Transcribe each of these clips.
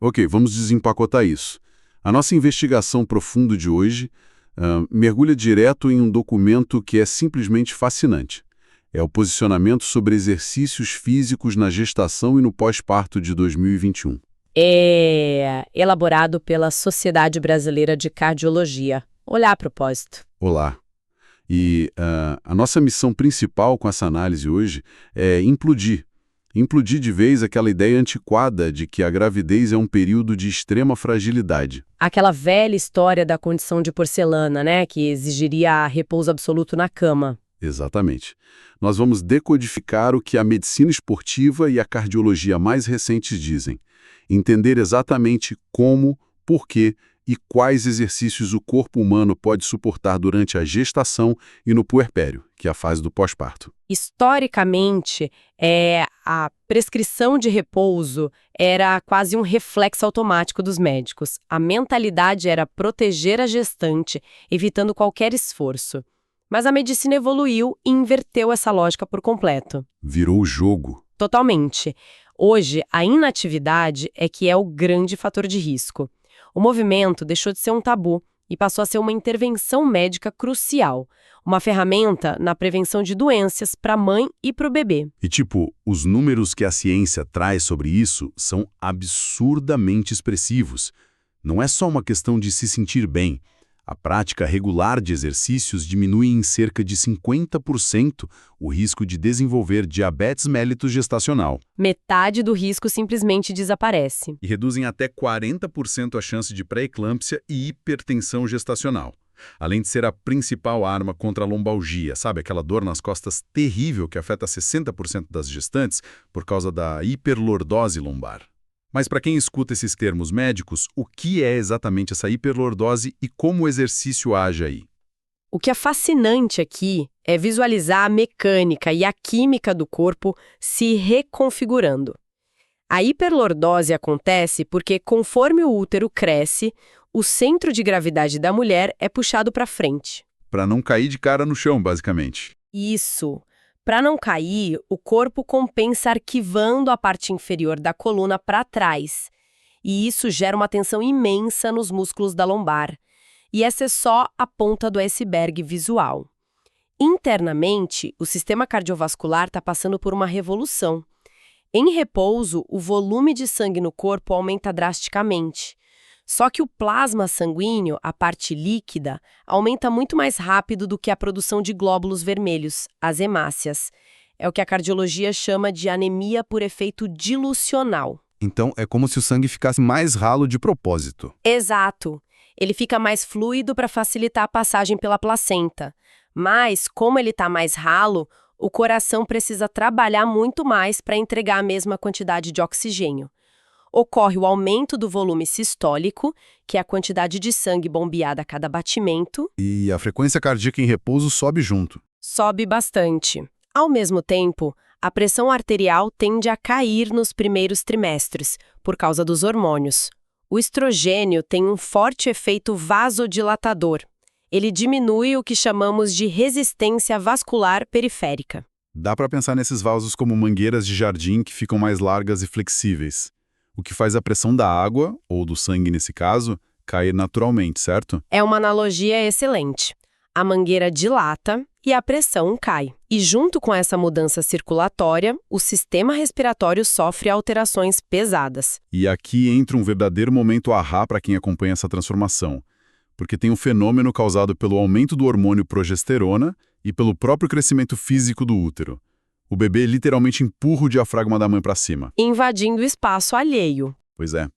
Ok, vamos desempacotar isso. A nossa investigação profunda de hoje mergulha direto em um documento que é simplesmente fascinante. É o posicionamento sobre exercícios físicos na gestação e no pós-parto de 2021. É elaborado pela Sociedade Brasileira de Cardiologia. Olá, a propósito. Olá. E a nossa missão principal com essa análise hoje é implodir. Implodir de vez aquela ideia antiquada de que a gravidez é um período de extrema fragilidade. Aquela velha história da condição de porcelana, né, que exigiria repouso absoluto na cama. Exatamente. Nós vamos decodificar o que a medicina esportiva e a cardiologia mais recentes dizem. Entender exatamente como, por quê e quais exercícios o corpo humano pode suportar durante a gestação e no puerpério, que é a fase do pós-parto. Historicamente, a prescrição de repouso era quase um reflexo automático dos médicos. A mentalidade era proteger a gestante, evitando qualquer esforço. Mas a medicina evoluiu e inverteu essa lógica por completo. Virou o jogo. Totalmente. Hoje, a inatividade é que é o grande fator de risco. O movimento deixou de ser um tabu e passou a ser uma intervenção médica crucial, uma ferramenta na prevenção de doenças para a mãe e para o bebê. E os números que a ciência traz sobre isso são absurdamente expressivos. Não é só uma questão de se sentir bem. A prática regular de exercícios diminui em cerca de 50% o risco de desenvolver diabetes mellitus gestacional. Metade do risco simplesmente desaparece. E reduzem até 40% a chance de pré-eclâmpsia e hipertensão gestacional. Além de ser a principal arma contra a lombalgia, sabe? Aquela dor nas costas terrível que afeta 60% das gestantes por causa da hiperlordose lombar. Mas para quem escuta esses termos médicos, o que é exatamente essa hiperlordose e como o exercício age aí? O que é fascinante aqui é visualizar a mecânica e a química do corpo se reconfigurando. A hiperlordose acontece porque, conforme o útero cresce, o centro de gravidade da mulher é puxado para frente. Para não cair de cara no chão, basicamente. Isso. Para não cair, o corpo compensa arquivando a parte inferior da coluna para trás. E isso gera uma tensão imensa nos músculos da lombar. E essa é só a ponta do iceberg visual. Internamente, o sistema cardiovascular está passando por uma revolução. Em repouso, o volume de sangue no corpo aumenta drasticamente. Só que o plasma sanguíneo, a parte líquida, aumenta muito mais rápido do que a produção de glóbulos vermelhos, as hemácias. É o que a cardiologia chama de anemia por efeito dilucional. Então, é como se o sangue ficasse mais ralo de propósito. Exato. Ele fica mais fluido para facilitar a passagem pela placenta. Mas, como ele está mais ralo, o coração precisa trabalhar muito mais para entregar a mesma quantidade de oxigênio. Ocorre o aumento do volume sistólico, que é a quantidade de sangue bombeada a cada batimento. E a frequência cardíaca em repouso sobe junto. Sobe bastante. Ao mesmo tempo, a pressão arterial tende a cair nos primeiros trimestres, por causa dos hormônios. O estrogênio tem um forte efeito vasodilatador. Ele diminui o que chamamos de resistência vascular periférica. Dá para pensar nesses vasos como mangueiras de jardim que ficam mais largas e flexíveis. O que faz a pressão da água, ou do sangue nesse caso, cair naturalmente, certo? É uma analogia excelente. A mangueira dilata e a pressão cai. E junto com essa mudança circulatória, o sistema respiratório sofre alterações pesadas. E aqui entra um verdadeiro momento ahá para quem acompanha essa transformação. Porque tem um fenômeno causado pelo aumento do hormônio progesterona e pelo próprio crescimento físico do útero. O bebê literalmente empurra o diafragma da mãe para cima. Invadindo o espaço alheio. Pois é.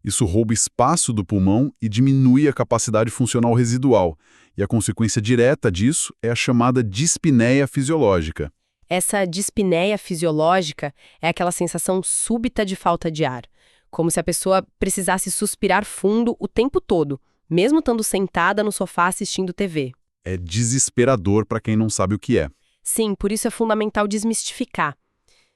Isso rouba espaço do pulmão e diminui a capacidade funcional residual. E a consequência direta disso é a chamada dispneia fisiológica. Essa dispneia fisiológica é aquela sensação súbita de falta de ar. Como se a pessoa precisasse suspirar fundo o tempo todo, mesmo estando sentada no sofá assistindo TV. É desesperador para quem não sabe o que é. Sim, por isso é fundamental desmistificar.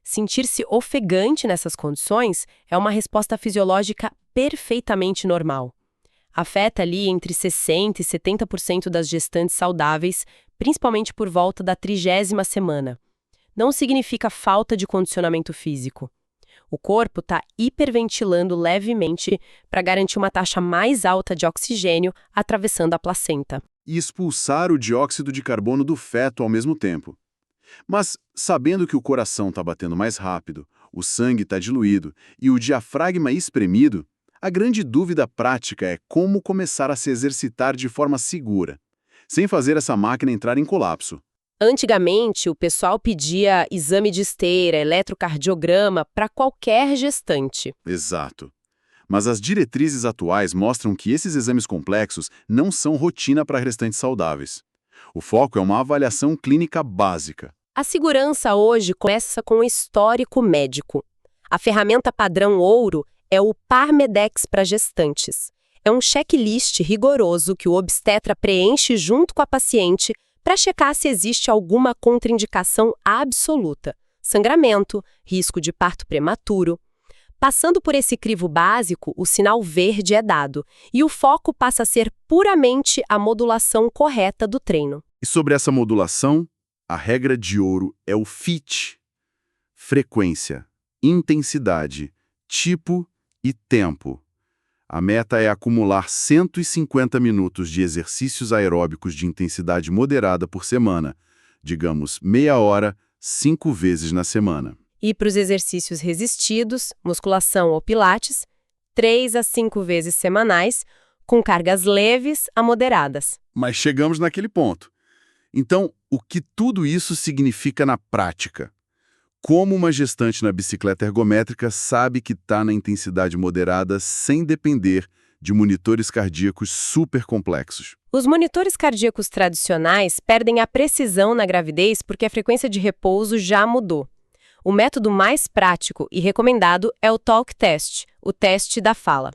Sentir-se ofegante nessas condições é uma resposta fisiológica perfeitamente normal. Afeta ali entre 60% e 70% das gestantes saudáveis, principalmente por volta da 30ª semana. Não significa falta de condicionamento físico. O corpo está hiperventilando levemente para garantir uma taxa mais alta de oxigênio atravessando a placenta. E expulsar o dióxido de carbono do feto ao mesmo tempo. Mas, sabendo que o coração está batendo mais rápido, o sangue está diluído e o diafragma espremido, a grande dúvida prática é como começar a se exercitar de forma segura, sem fazer essa máquina entrar em colapso. Antigamente, o pessoal pedia exame de esteira, eletrocardiograma para qualquer gestante. Exato. Mas as diretrizes atuais mostram que esses exames complexos não são rotina para gestantes saudáveis. O foco é uma avaliação clínica básica. A segurança hoje começa com o histórico médico. A ferramenta padrão ouro é o Parmedex para gestantes. É um checklist rigoroso que o obstetra preenche junto com a paciente para checar se existe alguma contraindicação absoluta, sangramento, risco de parto prematuro. Passando por esse crivo básico, o sinal verde é dado, e o foco passa a ser puramente a modulação correta do treino. E sobre essa modulação, a regra de ouro é o FIT. Frequência, intensidade, tipo e tempo. A meta é acumular 150 minutos de exercícios aeróbicos de intensidade moderada por semana, digamos, meia hora, 5 vezes na semana. E para os exercícios resistidos, musculação ou pilates, 3 a 5 vezes semanais, com cargas leves a moderadas. Mas chegamos naquele ponto. Então, o que tudo isso significa na prática? Como uma gestante na bicicleta ergométrica sabe que está na intensidade moderada sem depender de monitores cardíacos super complexos? Os monitores cardíacos tradicionais perdem a precisão na gravidez porque a frequência de repouso já mudou. O método mais prático e recomendado é o Talk Test, o teste da fala.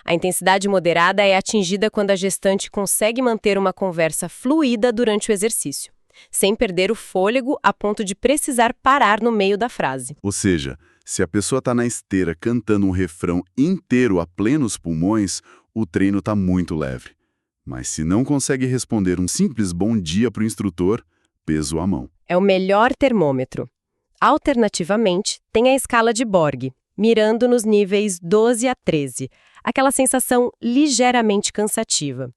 A intensidade moderada é atingida quando a gestante consegue manter uma conversa fluida durante o exercício, sem perder o fôlego a ponto de precisar parar no meio da frase. Ou seja, se a pessoa está na esteira cantando um refrão inteiro a plenos pulmões, o treino está muito leve. Mas se não consegue responder um simples bom dia para o instrutor, peso à mão. É o melhor termômetro. Alternativamente, tem a escala de Borg, mirando nos níveis 12 a 13, aquela sensação ligeiramente cansativa.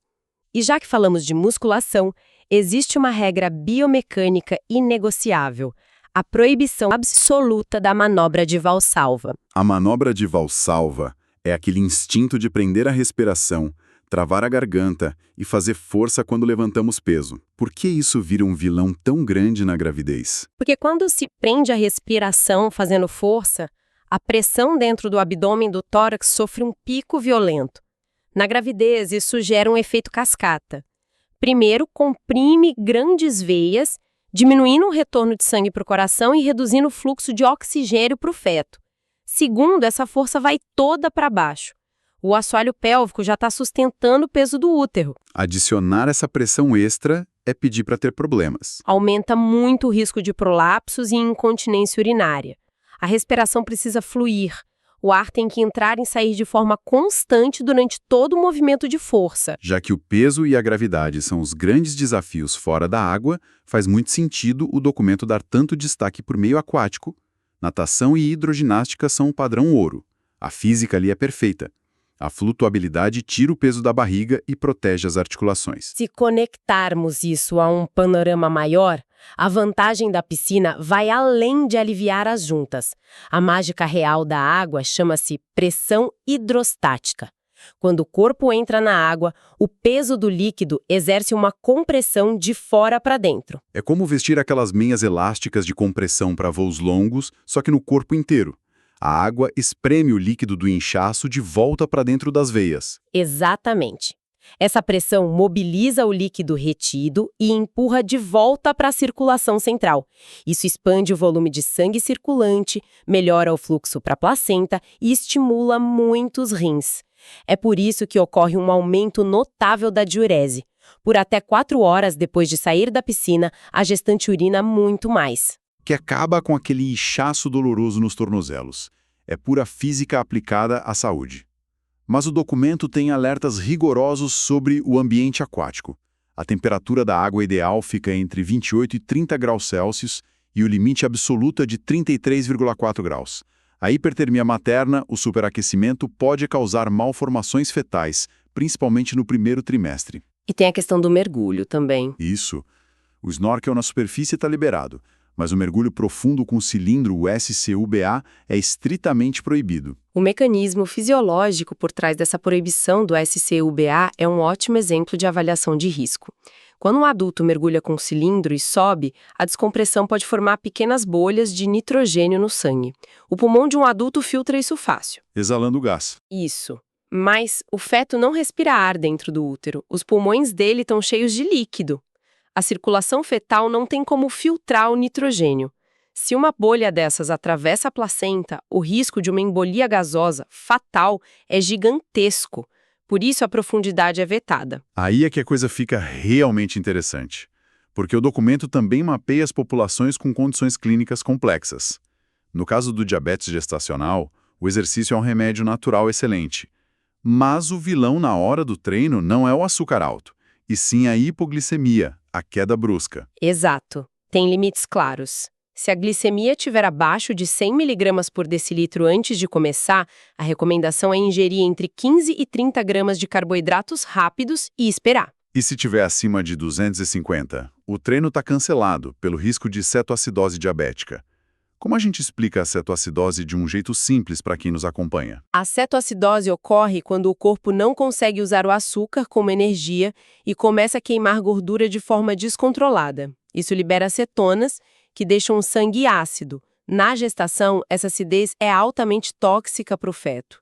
E já que falamos de musculação, existe uma regra biomecânica inegociável, a proibição absoluta da manobra de Valsalva. A manobra de Valsalva é aquele instinto de prender a respiração, travar a garganta e fazer força quando levantamos peso. Por que isso vira um vilão tão grande na gravidez? Porque quando se prende a respiração fazendo força, a pressão dentro do abdômen do tórax sofre um pico violento. Na gravidez, isso gera um efeito cascata. Primeiro, comprime grandes veias, diminuindo o retorno de sangue para o coração e reduzindo o fluxo de oxigênio para o feto. Segundo, essa força vai toda para baixo. O assoalho pélvico já está sustentando o peso do útero. Adicionar essa pressão extra é pedir para ter problemas. Aumenta muito o risco de prolapsos e incontinência urinária. A respiração precisa fluir. O ar tem que entrar e sair de forma constante durante todo o movimento de força. Já que o peso e a gravidade são os grandes desafios fora da água, faz muito sentido o documento dar tanto destaque por meio aquático. Natação e hidroginástica são o padrão ouro. A física ali é perfeita. A flutuabilidade tira o peso da barriga e protege as articulações. Se conectarmos isso a um panorama maior, a vantagem da piscina vai além de aliviar as juntas. A mágica real da água chama-se pressão hidrostática. Quando o corpo entra na água, o peso do líquido exerce uma compressão de fora para dentro. É como vestir aquelas meias elásticas de compressão para voos longos, só que no corpo inteiro. A água espreme o líquido do inchaço de volta para dentro das veias. Exatamente. Essa pressão mobiliza o líquido retido e empurra de volta para a circulação central. Isso expande o volume de sangue circulante, melhora o fluxo para a placenta e estimula muitos rins. É por isso que ocorre um aumento notável da diurese. Por até 4 horas depois de sair da piscina, a gestante urina muito mais. Que acaba com aquele inchaço doloroso nos tornozelos. É pura física aplicada à saúde. Mas o documento tem alertas rigorosos sobre o ambiente aquático. A temperatura da água ideal fica entre 28 e 30 graus Celsius e o limite absoluto é de 33,4 graus. A hipertermia materna, o superaquecimento, pode causar malformações fetais, principalmente no primeiro trimestre. E tem a questão do mergulho também. Isso. O snorkel na superfície está liberado, mas o mergulho profundo com cilindro, o SCUBA, é estritamente proibido. O mecanismo fisiológico por trás dessa proibição do SCUBA é um ótimo exemplo de avaliação de risco. Quando um adulto mergulha com cilindro e sobe, a descompressão pode formar pequenas bolhas de nitrogênio no sangue. O pulmão de um adulto filtra isso fácil. Exalando gás. Isso. Mas o feto não respira ar dentro do útero. Os pulmões dele estão cheios de líquido. A circulação fetal não tem como filtrar o nitrogênio. Se uma bolha dessas atravessa a placenta, o risco de uma embolia gasosa fatal é gigantesco. Por isso, a profundidade é vetada. Aí é que a coisa fica realmente interessante, porque o documento também mapeia as populações com condições clínicas complexas. No caso do diabetes gestacional, o exercício é um remédio natural excelente. Mas o vilão na hora do treino não é o açúcar alto, e sim a hipoglicemia, a queda brusca. Exato. Tem limites claros. Se a glicemia estiver abaixo de 100 mg por decilitro antes de começar, a recomendação é ingerir entre 15 e 30 gramas de carboidratos rápidos e esperar. E se tiver acima de 250, o treino está cancelado pelo risco de cetoacidose diabética. Como a gente explica a cetoacidose de um jeito simples para quem nos acompanha? A cetoacidose ocorre quando o corpo não consegue usar o açúcar como energia e começa a queimar gordura de forma descontrolada. Isso libera cetonas, que deixam o sangue ácido. Na gestação, essa acidez é altamente tóxica para o feto.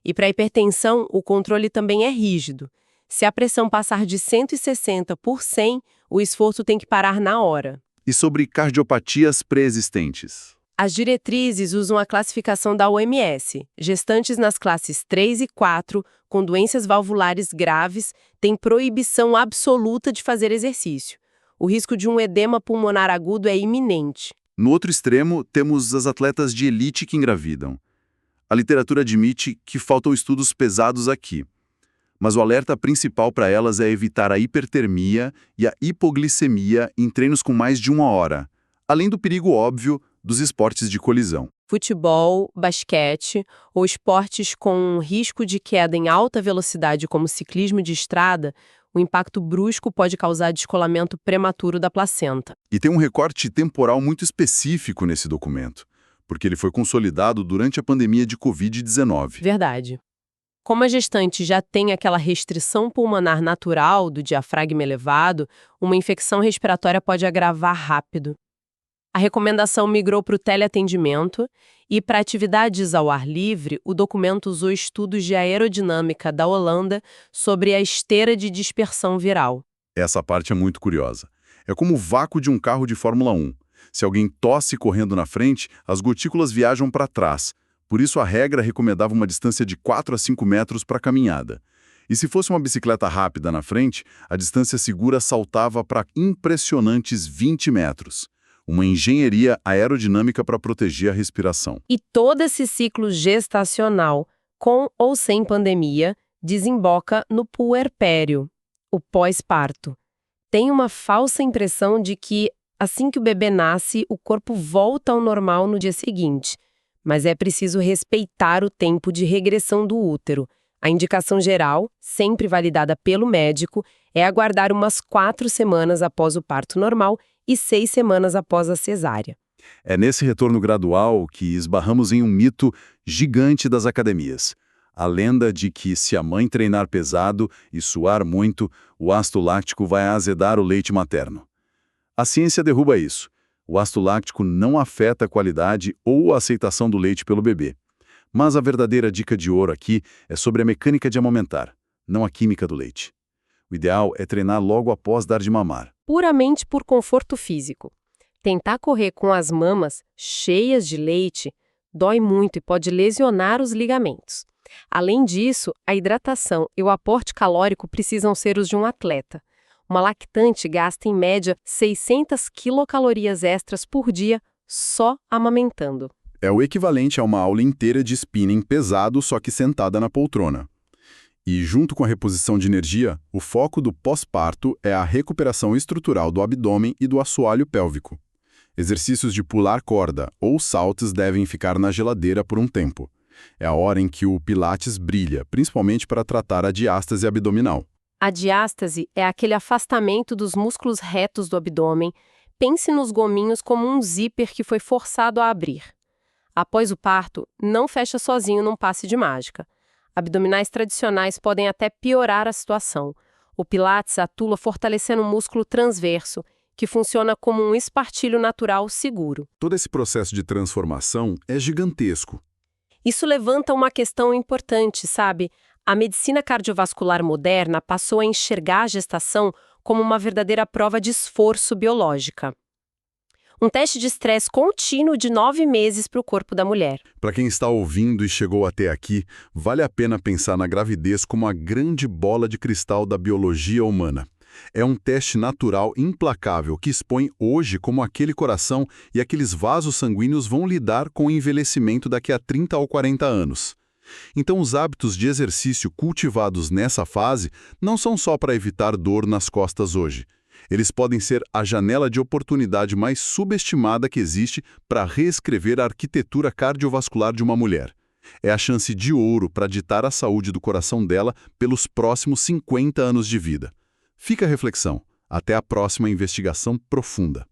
E para a hipertensão, o controle também é rígido. Se a pressão passar de 160 por 100, o esforço tem que parar na hora. E sobre cardiopatias pré-existentes? As diretrizes usam a classificação da OMS. Gestantes nas classes 3 e 4, com doenças valvulares graves, têm proibição absoluta de fazer exercício. O risco de um edema pulmonar agudo é iminente. No outro extremo, temos as atletas de elite que engravidam. A literatura admite que faltam estudos pesados aqui. Mas o alerta principal para elas é evitar a hipertermia e a hipoglicemia em treinos com mais de 1 hora, além do perigo óbvio dos esportes de colisão. Futebol, basquete ou esportes com risco de queda em alta velocidade como ciclismo de estrada, o impacto brusco pode causar descolamento prematuro da placenta. E tem um recorte temporal muito específico nesse documento, porque ele foi consolidado durante a pandemia de Covid-19. Verdade. Como a gestante já tem aquela restrição pulmonar natural do diafragma elevado, uma infecção respiratória pode agravar rápido. A recomendação migrou para o teleatendimento e, para atividades ao ar livre, o documento usou estudos de aerodinâmica da Holanda sobre a esteira de dispersão viral. Essa parte é muito curiosa. É como o vácuo de um carro de Fórmula 1. Se alguém tosse correndo na frente, as gotículas viajam para trás. Por isso, a regra recomendava uma distância de 4 a 5 metros para a caminhada. E se fosse uma bicicleta rápida na frente, a distância segura saltava para impressionantes 20 metros. Uma engenharia aerodinâmica para proteger a respiração. E todo esse ciclo gestacional, com ou sem pandemia, desemboca no puerpério, o pós-parto. Tem uma falsa impressão de que, assim que o bebê nasce, o corpo volta ao normal no dia seguinte. Mas é preciso respeitar o tempo de regressão do útero. A indicação geral, sempre validada pelo médico, é aguardar umas 4 semanas após o parto normal e 6 semanas após a cesárea. É nesse retorno gradual que esbarramos em um mito gigante das academias. A lenda de que se a mãe treinar pesado e suar muito, o ácido láctico vai azedar o leite materno. A ciência derruba isso. O ácido láctico não afeta a qualidade ou a aceitação do leite pelo bebê. Mas a verdadeira dica de ouro aqui é sobre a mecânica de amamentar, não a química do leite. O ideal é treinar logo após dar de mamar. Puramente por conforto físico. Tentar correr com as mamas cheias de leite dói muito e pode lesionar os ligamentos. Além disso, a hidratação e o aporte calórico precisam ser os de um atleta. Uma lactante gasta em média 600 quilocalorias extras por dia só amamentando. É o equivalente a uma aula inteira de spinning pesado, só que sentada na poltrona. E, junto com a reposição de energia, o foco do pós-parto é a recuperação estrutural do abdômen e do assoalho pélvico. Exercícios de pular corda ou saltos devem ficar na geladeira por um tempo. É a hora em que o Pilates brilha, principalmente para tratar a diástase abdominal. A diástase é aquele afastamento dos músculos retos do abdômen. Pense nos gominhos como um zíper que foi forçado a abrir. Após o parto, não fecha sozinho num passe de mágica. Abdominais tradicionais podem até piorar a situação. O Pilates atua fortalecendo o músculo transverso, que funciona como um espartilho natural seguro. Todo esse processo de transformação é gigantesco. Isso levanta uma questão importante, sabe? A medicina cardiovascular moderna passou a enxergar a gestação como uma verdadeira prova de esforço biológica. Um teste de estresse contínuo de 9 meses para o corpo da mulher. Para quem está ouvindo e chegou até aqui, vale a pena pensar na gravidez como a grande bola de cristal da biologia humana. É um teste natural implacável que expõe hoje como aquele coração e aqueles vasos sanguíneos vão lidar com o envelhecimento daqui a 30 ou 40 anos. Então, os hábitos de exercício cultivados nessa fase não são só para evitar dor nas costas hoje. Eles podem ser a janela de oportunidade mais subestimada que existe para reescrever a arquitetura cardiovascular de uma mulher. É a chance de ouro para ditar a saúde do coração dela pelos próximos 50 anos de vida. Fica a reflexão. Até a próxima investigação profunda.